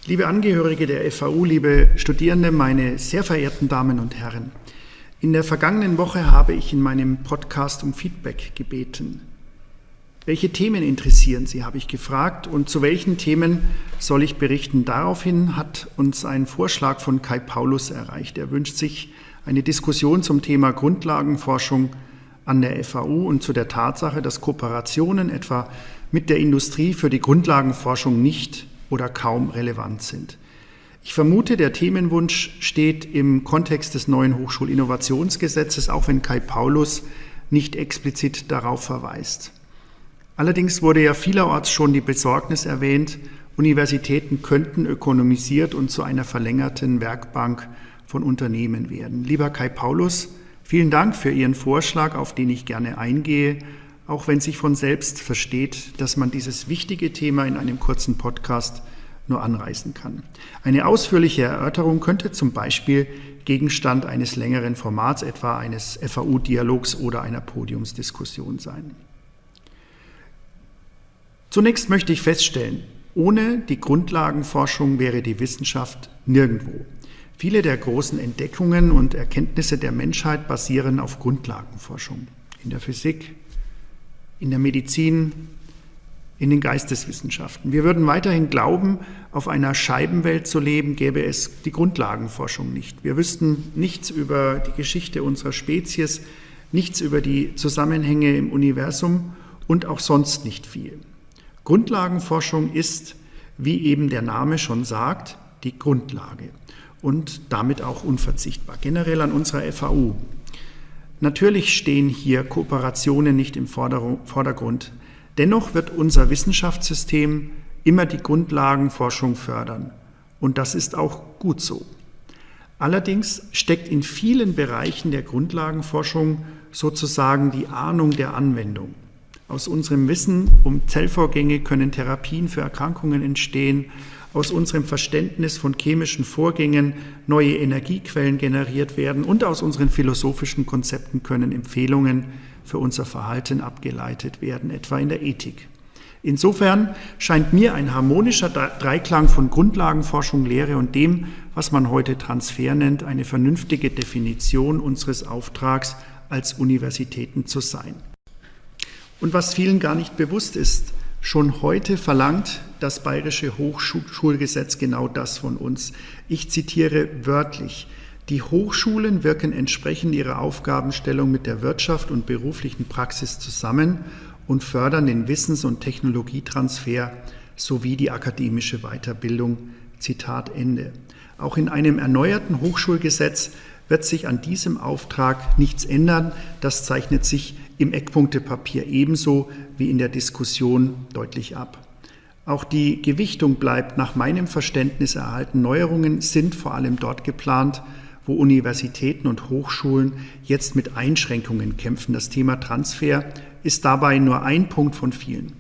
Liebe Angehörige der FAU, liebe Studierende, meine sehr verehrten Damen und Herren. In der vergangenen Woche habe ich in meinem Podcast um Feedback gebeten. Welche Themen interessieren Sie, habe ich gefragt, und zu welchen Themen soll ich berichten? Daraufhin hat uns ein Vorschlag von Kai Paulus erreicht. Er wünscht sich eine Diskussion zum Thema Grundlagenforschung an der FAU und zu der Tatsache, dass Kooperationen etwa mit der Industrie für die Grundlagenforschung nicht oder kaum relevant sind. Ich vermute, der Themenwunsch steht im Kontext des neuen Hochschulinnovationsgesetzes, auch wenn Kai Paulus nicht explizit darauf verweist. Allerdings wurde ja vielerorts schon die Besorgnis erwähnt, Universitäten könnten ökonomisiert und zu einer verlängerten Werkbank von Unternehmen werden. Lieber Kai Paulus, vielen Dank für Ihren Vorschlag, auf den ich gerne eingehe, auch wenn sich von selbst versteht, dass man dieses wichtige Thema in einem kurzen Podcast nur anreißen kann. Eine ausführliche Erörterung könnte zum Beispiel Gegenstand eines längeren Formats, etwa eines FAU-Dialogs oder einer Podiumsdiskussion sein. Zunächst möchte ich feststellen, ohne die Grundlagenforschung wäre die Wissenschaft nirgendwo. Viele der großen Entdeckungen und Erkenntnisse der Menschheit basieren auf Grundlagenforschung. In der Physik, in der Medizin, in den Geisteswissenschaften. Wir würden weiterhin glauben, auf einer Scheibenwelt zu leben, gäbe es die Grundlagenforschung nicht. Wir wüssten nichts über die Geschichte unserer Spezies, nichts über die Zusammenhänge im Universum und auch sonst nicht viel. Grundlagenforschung ist, wie eben der Name schon sagt, die Grundlage und damit auch unverzichtbar, generell an unserer FAU. Natürlich stehen hier Kooperationen nicht im Vordergrund. Dennoch wird unser Wissenschaftssystem immer die Grundlagenforschung fördern. Und das ist auch gut so. Allerdings steckt in vielen Bereichen der Grundlagenforschung sozusagen die Ahnung der Anwendung. Aus unserem Wissen um Zellvorgänge können Therapien für Erkrankungen entstehen. Aus unserem Verständnis von chemischen Vorgängen neue Energiequellen generiert werden. Und aus unseren philosophischen Konzepten können Empfehlungen für unser Verhalten abgeleitet werden, etwa in der Ethik. Insofern scheint mir ein harmonischer Dreiklang von Grundlagenforschung, Lehre und dem, was man heute Transfer nennt, eine vernünftige Definition unseres Auftrags als Universitäten zu sein. Und was vielen gar nicht bewusst ist, schon heute verlangt das Bayerische Hochschulgesetz genau das von uns. Ich zitiere wörtlich: Die Hochschulen wirken entsprechend ihrer Aufgabenstellung mit der Wirtschaft und beruflichen Praxis zusammen und fördern den Wissens- und Technologietransfer sowie die akademische Weiterbildung. Zitat Ende. Auch in einem erneuerten Hochschulgesetz wird sich an diesem Auftrag nichts ändern. Das zeichnet sich im Eckpunktepapier ebenso wie in der Diskussion deutlich ab. Auch die Gewichtung bleibt nach meinem Verständnis erhalten. Neuerungen sind vor allem dort geplant, wo Universitäten und Hochschulen jetzt mit Einschränkungen kämpfen. Das Thema Transfer ist dabei nur ein Punkt von vielen.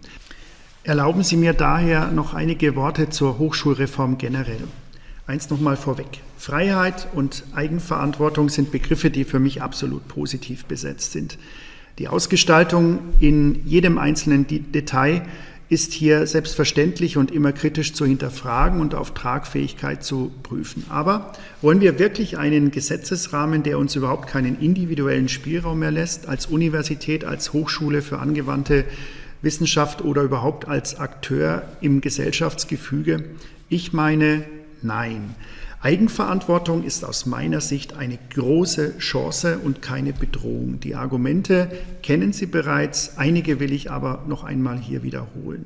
Erlauben Sie mir daher noch einige Worte zur Hochschulreform generell. Eins nochmal vorweg. Freiheit und Eigenverantwortung sind Begriffe, die für mich absolut positiv besetzt sind. Die Ausgestaltung in jedem einzelnen Detail ist hier selbstverständlich und immer kritisch zu hinterfragen und auf Tragfähigkeit zu prüfen. Aber wollen wir wirklich einen Gesetzesrahmen, der uns überhaupt keinen individuellen Spielraum mehr lässt, als Universität, als Hochschule für angewandte Wissenschaft oder überhaupt als Akteur im Gesellschaftsgefüge? Ich meine, nein. Eigenverantwortung ist aus meiner Sicht eine große Chance und keine Bedrohung. Die Argumente kennen Sie bereits, einige will ich aber noch einmal hier wiederholen.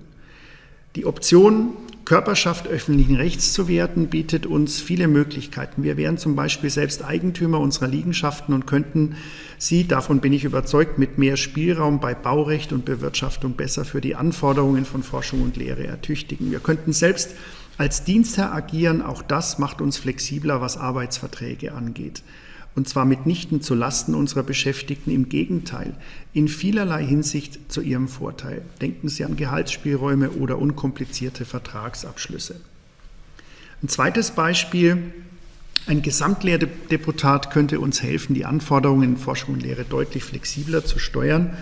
Die Option, Körperschaft öffentlichen Rechts zu werden, bietet uns viele Möglichkeiten. Wir wären zum Beispiel selbst Eigentümer unserer Liegenschaften und könnten sie, davon bin ich überzeugt, mit mehr Spielraum bei Baurecht und Bewirtschaftung besser für die Anforderungen von Forschung und Lehre ertüchtigen. Wir könnten selbst als Dienstherr agieren, auch das macht uns flexibler, was Arbeitsverträge angeht. Und zwar mitnichten zu Lasten unserer Beschäftigten, im Gegenteil, in vielerlei Hinsicht zu ihrem Vorteil. Denken Sie an Gehaltsspielräume oder unkomplizierte Vertragsabschlüsse. Ein zweites Beispiel: Ein Gesamtlehrdeputat könnte uns helfen, die Anforderungen in Forschung und Lehre deutlich flexibler zu steuern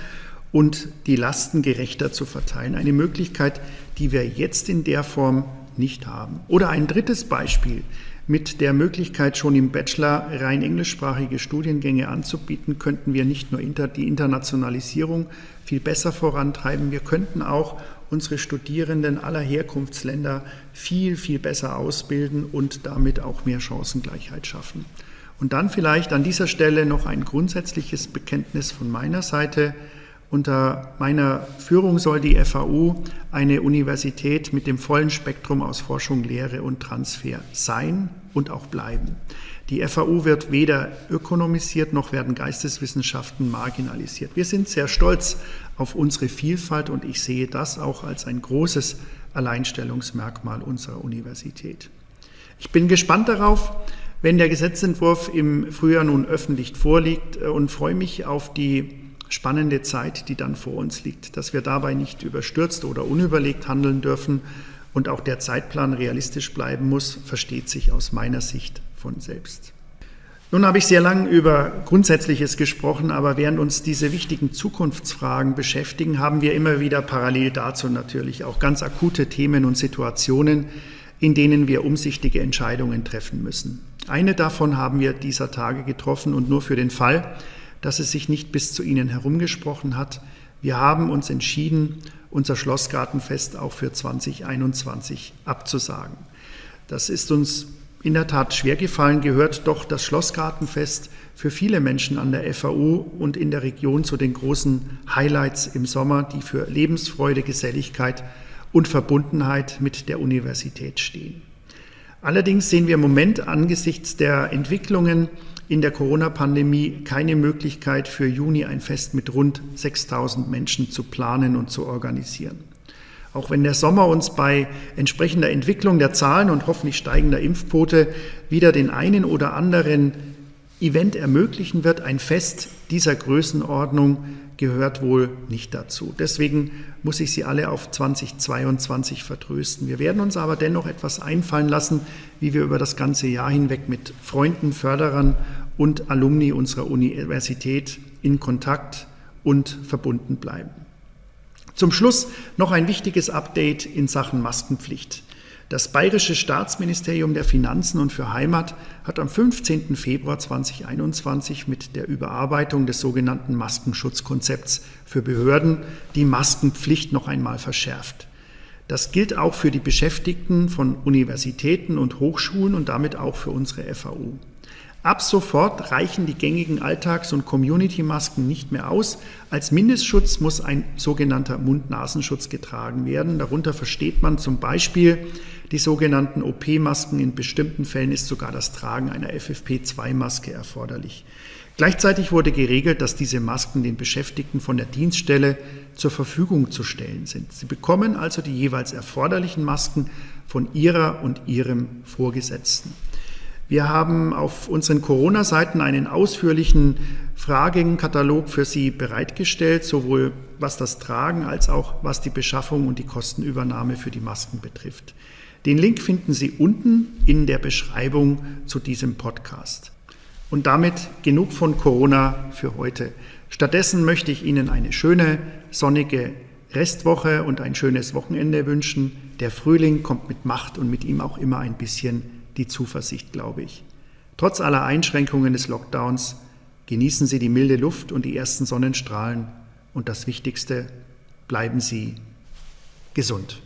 und die Lasten gerechter zu verteilen. Eine Möglichkeit, die wir jetzt in der Form nicht haben. Oder ein drittes Beispiel: Mit der Möglichkeit, schon im Bachelor rein englischsprachige Studiengänge anzubieten, könnten wir nicht nur die Internationalisierung viel besser vorantreiben, wir könnten auch unsere Studierenden aller Herkunftsländer viel, viel besser ausbilden und damit auch mehr Chancengleichheit schaffen. Und dann vielleicht an dieser Stelle noch ein grundsätzliches Bekenntnis von meiner Seite. Unter meiner Führung soll die FAU eine Universität mit dem vollen Spektrum aus Forschung, Lehre und Transfer sein und auch bleiben. Die FAU wird weder ökonomisiert, noch werden Geisteswissenschaften marginalisiert. Wir sind sehr stolz auf unsere Vielfalt und ich sehe das auch als ein großes Alleinstellungsmerkmal unserer Universität. Ich bin gespannt darauf, wenn der Gesetzentwurf im Frühjahr nun öffentlich vorliegt, und freue mich auf die spannende Zeit, die dann vor uns liegt, dass wir dabei nicht überstürzt oder unüberlegt handeln dürfen und auch der Zeitplan realistisch bleiben muss, versteht sich aus meiner Sicht von selbst. Nun habe ich sehr lange über Grundsätzliches gesprochen, aber während uns diese wichtigen Zukunftsfragen beschäftigen, haben wir immer wieder parallel dazu natürlich auch ganz akute Themen und Situationen, in denen wir umsichtige Entscheidungen treffen müssen. Eine davon haben wir dieser Tage getroffen und nur für den Fall, dass es sich nicht bis zu Ihnen herumgesprochen hat. Wir haben uns entschieden, unser Schlossgartenfest auch für 2021 abzusagen. Das ist uns in der Tat schwer gefallen, gehört doch das Schlossgartenfest für viele Menschen an der FAU und in der Region zu den großen Highlights im Sommer, die für Lebensfreude, Geselligkeit und Verbundenheit mit der Universität stehen. Allerdings sehen wir im Moment angesichts der Entwicklungen in der Corona-Pandemie keine Möglichkeit, für Juni ein Fest mit rund 6.000 Menschen zu planen und zu organisieren. Auch wenn der Sommer uns bei entsprechender Entwicklung der Zahlen und hoffentlich steigender Impfquote wieder den einen oder anderen Event ermöglichen wird, ein Fest dieser Größenordnung gehört wohl nicht dazu. Deswegen muss ich Sie alle auf 2022 vertrösten. Wir werden uns aber dennoch etwas einfallen lassen, wie wir über das ganze Jahr hinweg mit Freunden, Förderern und Alumni unserer Universität in Kontakt und verbunden bleiben. Zum Schluss noch ein wichtiges Update in Sachen Maskenpflicht. Das Bayerische Staatsministerium der Finanzen und für Heimat hat am 15. Februar 2021 mit der Überarbeitung des sogenannten Maskenschutzkonzepts für Behörden die Maskenpflicht noch einmal verschärft. Das gilt auch für die Beschäftigten von Universitäten und Hochschulen und damit auch für unsere FAU. Ab sofort reichen die gängigen Alltags- und Community-Masken nicht mehr aus. Als Mindestschutz muss ein sogenannter Mund-Nasenschutz getragen werden. Darunter versteht man zum Beispiel die sogenannten OP-Masken. In bestimmten Fällen ist sogar das Tragen einer FFP2-Maske erforderlich. Gleichzeitig wurde geregelt, dass diese Masken den Beschäftigten von der Dienststelle zur Verfügung zu stellen sind. Sie bekommen also die jeweils erforderlichen Masken von ihrer und ihrem Vorgesetzten. Wir haben auf unseren Corona-Seiten einen ausführlichen Fragenkatalog für Sie bereitgestellt, sowohl was das Tragen als auch was die Beschaffung und die Kostenübernahme für die Masken betrifft. Den Link finden Sie unten in der Beschreibung zu diesem Podcast. Und damit genug von Corona für heute. Stattdessen möchte ich Ihnen eine schöne, sonnige Restwoche und ein schönes Wochenende wünschen. Der Frühling kommt mit Macht und mit ihm auch immer ein bisschen die Zuversicht, glaube ich. Trotz aller Einschränkungen des Lockdowns genießen Sie die milde Luft und die ersten Sonnenstrahlen und das Wichtigste, bleiben Sie gesund.